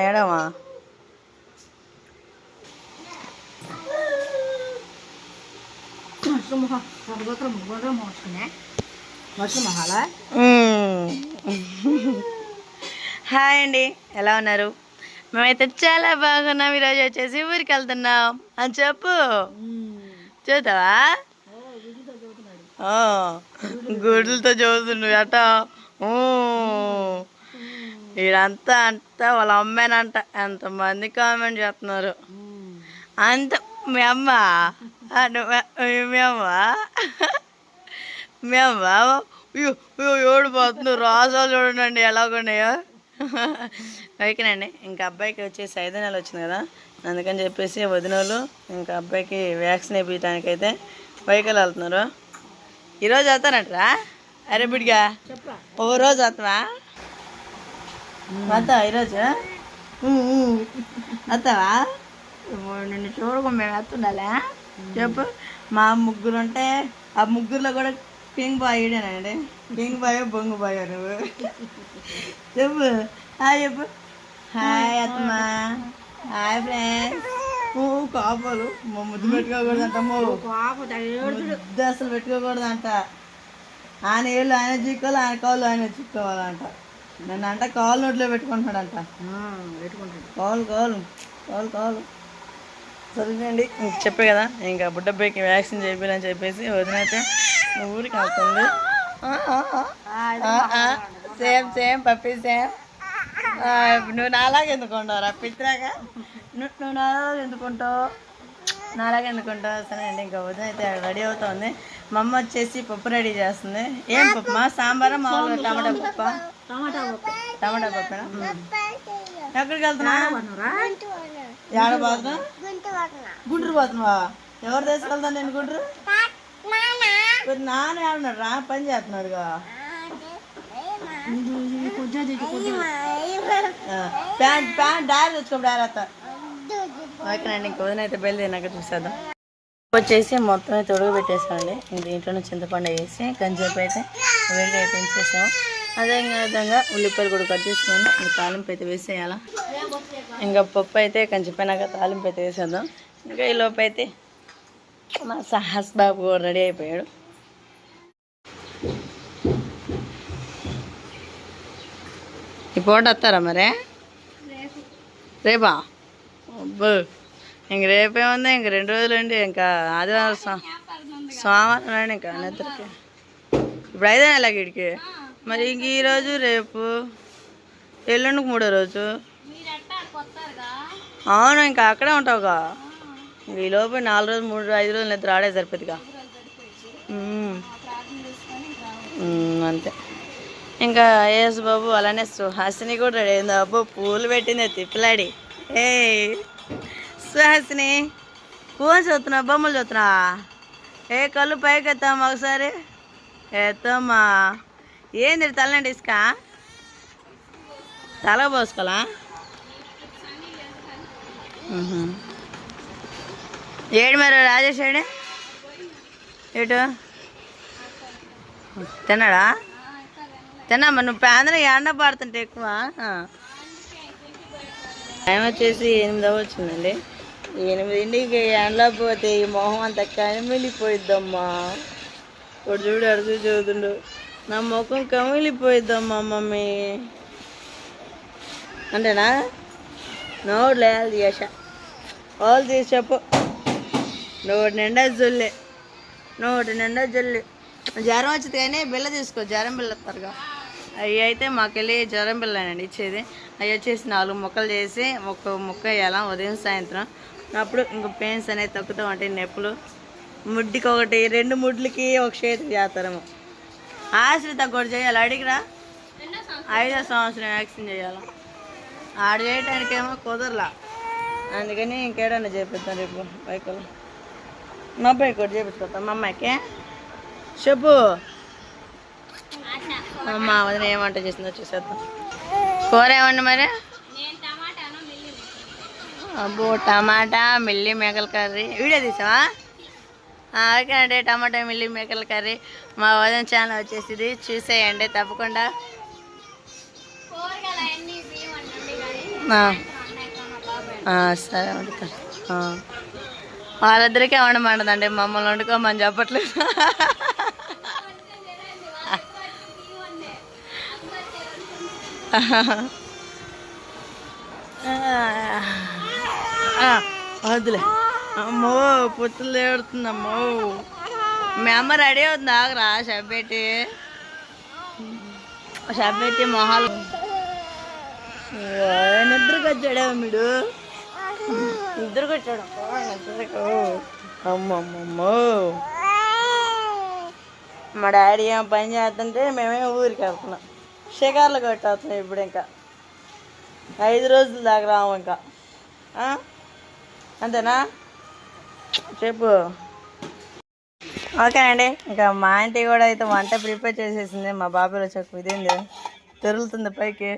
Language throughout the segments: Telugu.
ఏడమా హాయ్ అండి, ఎలా ఉన్నారు? మేమైతే చాలా బాగున్నాం. ఈరోజు వచ్చేసి ఊరికి వెళ్తున్నాం అని చెప్పు. చూద్దావా? గుడ్లతో చూస్తుండు అట. ఈడంతా అంతా వాళ్ళ అమ్మేనంట. ఎంతమంది కామెంట్ చేస్తున్నారు. అంత మీ అమ్మ మీ అమ్మ ఓడిపోతుంది. రాసాలు చూడండి ఎలాగున్నాయో. ఓకేనండి, ఇంకా అబ్బాయికి వచ్చేసి 5వ నెల వచ్చింది కదా, అందుకని చెప్పేసి వదినోళ్ళు ఇంకా అబ్బాయికి వ్యాక్సిన్ వేయించడానికి అయితే వైకల్ వెళ్తున్నారు. ఈరోజు వెళ్తానంటరా? అరే బిడ్గా ఓ రోజు వస్తావా? వస్తావా ఈరోజు? వస్తావా? నిన్ను చూడకు మేము వస్తుండాలా చెప్పు. మా ముగ్గురు ఉంటే ఆ ముగ్గురులో కూడా పింక్ బాయ్ ఈడేనండి. పింక్ బాయ్ బొంగు బాయ్ నువ్వు చెప్పు. హాయ్ చెప్పు. హాయ్ అత్తమ్మా. Hi friends. కాపాలు ముద్దు పెట్టుకోకూడదంట. ముద్దు అసలు పెట్టుకోకూడదంట. ఆయన ఏళ్ళు ఆయన చిక్కోవాలి, ఆయన కాళ్ళు ఆయన చిక్కోవాలంట. నన్ను అంట కాలు నోట్లో పెట్టుకుంటున్నాడంట. కాలు కాలు కాలు కాలు సరేనండి. చెప్పే కదా, ఇంకా బుడ్డబ్బాయికి వ్యాక్సిన్ చేయాలని చెప్పేసి వదినైతే ఊరికి వెళ్తుంది. సేమ్ సేమ్ పప్పి సేమ్. నువ్వు నాలాగా ఎందుకుంటావు పిత్రాగా? నువ్వు నాలాగా ఎందుకుంటావు? నాలాగా ఎందుకుంటావు? సరే అండి, ఇంకా వదిన అయితే రెడీ అవుతుంది. మా అమ్మ వచ్చేసి పప్పు రెడీ చేస్తుంది. ఏం పప్పు? మా సాంబారా మామూలుగా టమాటా పప్ప? టమాటా పప్పేనా? ఎక్కడికి వెళ్తున్నా? ఏడ పోతున్నా? గుంటూరు పోతున్నావా? ఎవరు తీసుకెళ్తాను నేను గుంటూరు? నాన్న ఏమన్నాడు రా, పని చేస్తున్నాడుగా. ప్యాంట్ ప్యాంట్ డారీ తెచ్చుకో డారీ. ఓకేనండి, ఇంక వదిన అయితే బయలుదేరినాక చూసేద్దాం. వచ్చేసి మొత్తం అయితే ఉడకబెట్టేసామండి. ఇంక దీంట్లోనే చింతపండు వేసి కొంచెంసేపు అయితే వేడిగా అయితే ఉంచేసాము. అదే విధంగా ఉల్లిపాయలు కూడా కట్ చేసుకున్నాను. ఇంకా తాలింపు అయితే వేసేయాలా. ఇంకా పప్పు అయితే కొంచెంపోయినాక తాలింపు అయితే వేసేద్దాం. ఇంకా ఈ లోపు అయితే మా సహాస్ బాబు కూడా రెడీ అయిపోయాడు. ఈ పూట వస్తారా మరి? రేపా? అబ్బో, ఇంక రేపేముంది, ఇంక 2 రోజులు అండి. ఇంకా ఆదివారం సోమవారం అండి. ఇంకా నిద్రకి ఇప్పుడు 5వ నెల వీడికి. మరి ఇంక ఈరోజు రేపు ఎల్లుండికి 3వ రోజు. అవును, ఇంకా అక్కడే ఉంటావుగా. ఈ లోపు 4 రోజులు 3 5 రోజులు నిద్ర ఆడే సరిపోతుందిగా. అంతే. ఇంకా యేసు బాబు అలానే సుహాసిని కూడా రెడీ అయింది. అబ్బో పూలు పెట్టింది తిప్పలాడి. ఏ సుహాసిని, ఫోన్ చూస్తున్నావు? బొమ్మలు చూస్తున్నా? ఏ కళ్ళు పైకి ఎత్తామా ఒకసారి? ఎత్తమ్మా. ఏంది తలండి ఇసుక? తల పోసుకోవాలా? ఏడు మరి రాజేష్ ఏడు? ఏటు తిన్నాడా? తిన్నామా? నువ్వు పేదలు ఎండ పడుతుంటే ఎక్కువ. టైం వచ్చేసి 8 వచ్చిందండి. 8ంటికి ఎండలో పోతే ఈ మొహం అంతా కమిలిపోయిద్దమ్మా. ఇప్పుడు చూడు అడుగు చదువుతుండు. నా ముఖం కమిలిపోయిద్దమ్మా మమ్మీ. అంతేనా? నోడు లేదు చేస వాళ్ళు తీసి చెప్పు. నోటి నిండా జొల్లి, నోటి నిండా జొల్లి. జ్వరం వచ్చింది కానీ బిల్ల తీసుకో, జ్వరం బిల్ల ఇస్తారుగా. అవి అయితే మాకెళ్ళి జ్వరం బిల్లనండి ఇచ్చేది. అవి వచ్చేసి 4 ముక్కలు చేసి 1 ముక్క వేయాలా ఉదయం సాయంత్రం. అప్పుడు ఇంక పెయిన్స్ అనేది తగ్గుతూ ఉంటాయి. నొప్పులు ముడ్డికి ఒకటి 2 ముడ్లకి ఒక చేతికి చేస్తారేమో. ఆశ్రిత కూడా చేయాలి. అడిగిరా 5వ సంవత్సరం వ్యాక్సిన్ చేయాలి. ఆడ చేయటానికేమో కుదరలా, అందుకని ఇంకేడన్నా చేపిస్తాను రేపు బైకులో. మా అబ్బాయి కూడా చేపించుకుంటాం. మా అమ్మాయికి చెప్పు. మా వదిన ఏం వంట చేసిందో చూసేద్దాం. కూర ఏమండి మరి? అబ్బో టమాటా మిల్లి మేకల కర్రీ. వీడియో తీసావా? ఓకే అండి, టమాటా మిల్లి మేకల కర్రీ మా వదిన ఛానల్ వచ్చేసి చూసేయండి తప్పకుండా. సరే వండుతా. వాళ్ళిద్దరికీ వండమంటదండి, మమ్మల్ని వండుకోమని చెప్పట్లేదు. వద్దులే అమ్మో, పుత్తులు ఏడుతుందమ్మో. మీ అమ్మ రెడీ అవుతుంది, ఆగరా. షబ్బెట్టి మొహాలు నిద్రకు వచ్చాడా మీడు? నిద్రకు వచ్చాడు. అమ్మమ్మమ్మో, మా డాడీ ఏం పని చేస్తుంటే మేమే ఊరికి వెళ్తున్నాం. షికార్లు కొట్టేస్తున్నాం ఇప్పుడు. ఇంకా 5 రోజుల దాకా రాము ఇంకా. అంతేనా? చెప్పు. ఓకే అండి, ఇంకా మా ఆంటీ కూడా అయితే వంట ప్రిపేర్ చేసేసింది. మా బాబాయ్లో చెప్పు, ఇదేంది తిరుగుతుంది పైకి.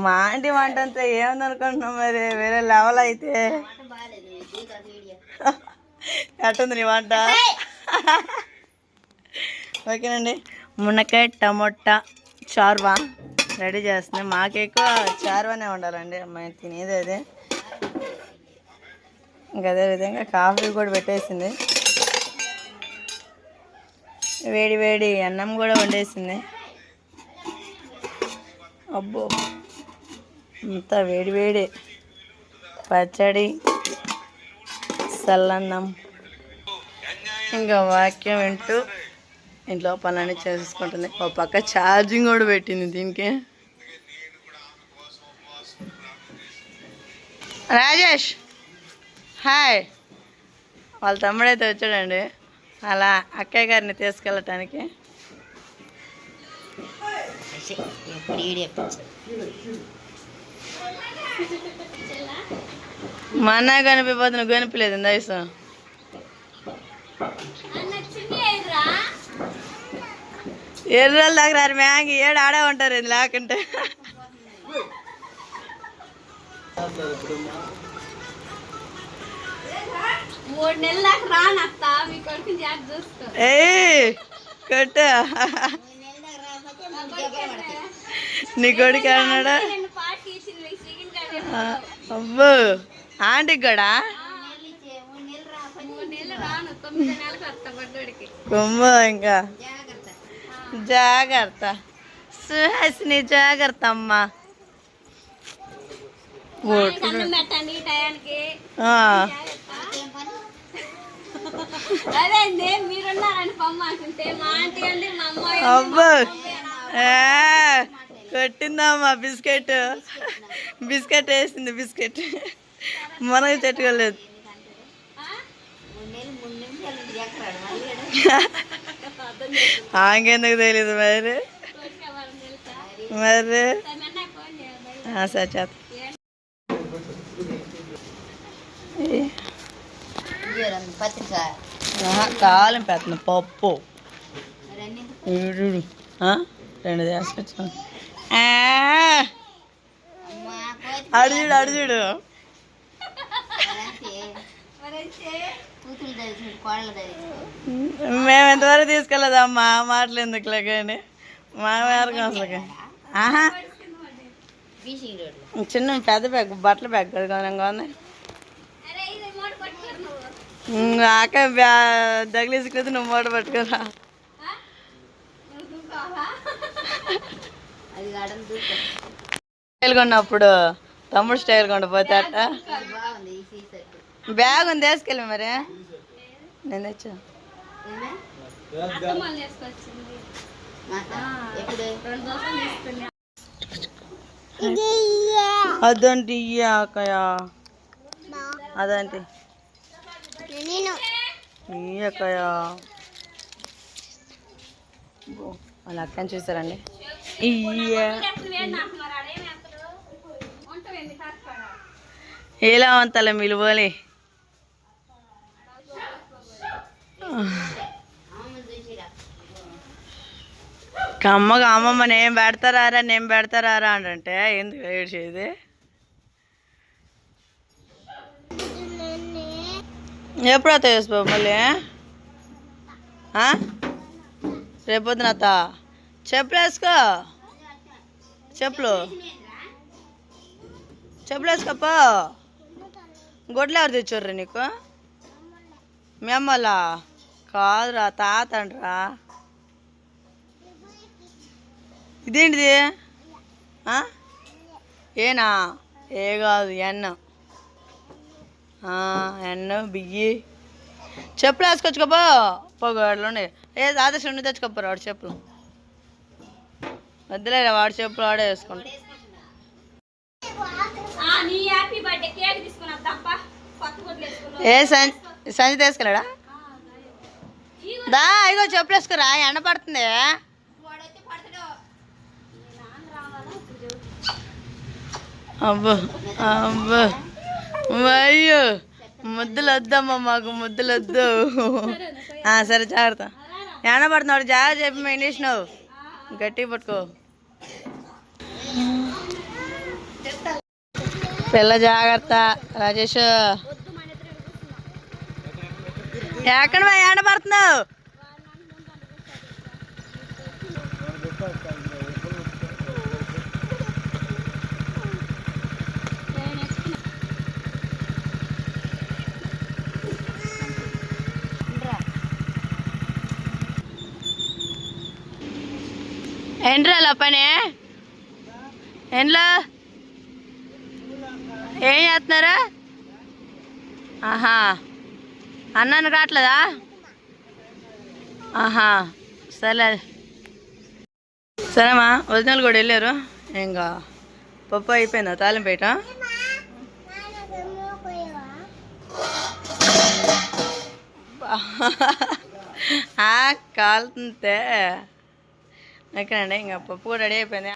మా ఆంటీ వంట అంతా ఏమనుకుంటున్నాం మరి, వేరే లెవెల్ అయితే. ఎట్టుంది నీ వంట? ఓకేనండి, మునక్కాయ టమోటా చార్వా రెడీ చేస్తుంది. మాకు ఎక్కువ చార్వానే ఉండాలండి, అమ్మాయి తినేది అదే. ఇంకా అదేవిధంగా కాఫీ కూడా పెట్టేసింది, వేడి వేడి అన్నం కూడా వండేసింది. అబ్బో, అంతా వేడి వేడి పచ్చడి, చల్లన్నం. ఇంకా వాక్యం వింటూ ఇంట్లో పనులన్నీ చేసుకుంటుంది. ఒక పక్క ఛార్జింగ్ కూడా పెట్టింది దీనికి. రాజేష్ హాయ్. వాళ్ళ తమ్ముడైతే వచ్చాడండి, అలా అక్కయ్య గారిని తీసుకెళ్ళటానికి. మా అన్న కనిపిపోతే నువ్వు కనిపించలేదు దయసు. ఎర్రల దగ్గర మ్యాంగి ఏడు ఆడే ఉంటారు ఇది లేకుంటే. కొట్ట నీ కొడుకు అన్నాడా? అబ్బో, ఆంటీకి కూడా కొమ్మ. ఇంకా జాగ్రత్త సుహాసిని, జాగ్రత్త అమ్మా. అబ్బో, కొట్టిందమ్మా బిస్కెట్. బిస్కెట్ వేసింది, బిస్కెట్ మనకి చెట్టుకోలేదు. ఆంకెందుకు తెలీదు మరి. మరి సరే చేత కాలం పెడుతున్నా పప్పు 2 తీసుకొచ్చాను. అడుచుడు అడుచుడు. మేము ఎంతవరకు తీసుకెళ్ళదమ్మా, మాటలు ఎందుకులే కానీ మా వేరకు అసలు. చిన్న పెద్ద బ్యాగ్, బట్టల బ్యాగ్ కదా ఉంది. అక్క దగిలేసుకునేది నువ్వు మూట పట్టుకోరా. స్టైల్ కొన్నప్పుడు తమ్ముడు స్టైల్ కొండపోతే అట్ట. బ్యాగ్ ఉంది, వేసుకెళ్ళి మరి. నేను తెచ్చా అదంటే అక్కయ్య, అదంటే అక్కయ్య. వాళ్ళ అక్కని చూసారండి. ఎలా వంతాల మిలువలే. కమ్మగా అమ్మమ్మ నేను పెడతారా నేను పెడతారా అంటే ఎందుకు ఏడ్చేది? ఎప్పుడు అత్త చేసుకో మళ్ళీ రేపొద్దున అత్త చెప్పులు వేసుకో. చెప్పులు చెప్పులు వేసుకోపో. గొడ్లు ఎవరు తెచ్చారు నీకు? మీ అమ్మలా? కాదురా, తాత అంటరా. ఇదేంటిది? ఏనా? ఏ కాదు, ఎన్న. ఎన్న బియ్యి. చెప్పులు వేసుకొచ్చుకోపో. పొగళ్ళు ఉండే. ఆదర్శం ఉండి తెచ్చుకోపోరా వాడు చెప్పులు. వద్దులేరా, వాడి చెప్పులు వాడే వేసుకుంటా. ఏ సంచి తీసుకున్నాడా? దా ఇగో చెప్పులు వేసుకురా, ఎండ పడుతుంది. అబ్బో అబ్బో, అయ్యో ముద్దులు వద్దమ్మా, మాకు ముద్దులు వద్దు. సరే జాగ్రత్త. ఎండ పడుతున్నాడు, జాగ్రత్త చెప్పి మెయిన్ గట్టిగా పట్టుకో. పిల్ల జాగ్రత్త. రాజేష్ ఎక్కడ ఎండ పడుతున్నావు? ఏంట్రా అలా పని? ఏంట్లో ఏం చేస్తున్నారా? అన్నాను రావట్లేదా? సరే సరేమ్మా. ఒరిజినల్ కూడా వెళ్ళారు. ఇంకా పప్పు అయిపోయిందా? తాలింపేట కాలుతుంటే ఎక్కడండి. ఇంకా పప్పు కూడా రెడీ అయిపోయింది.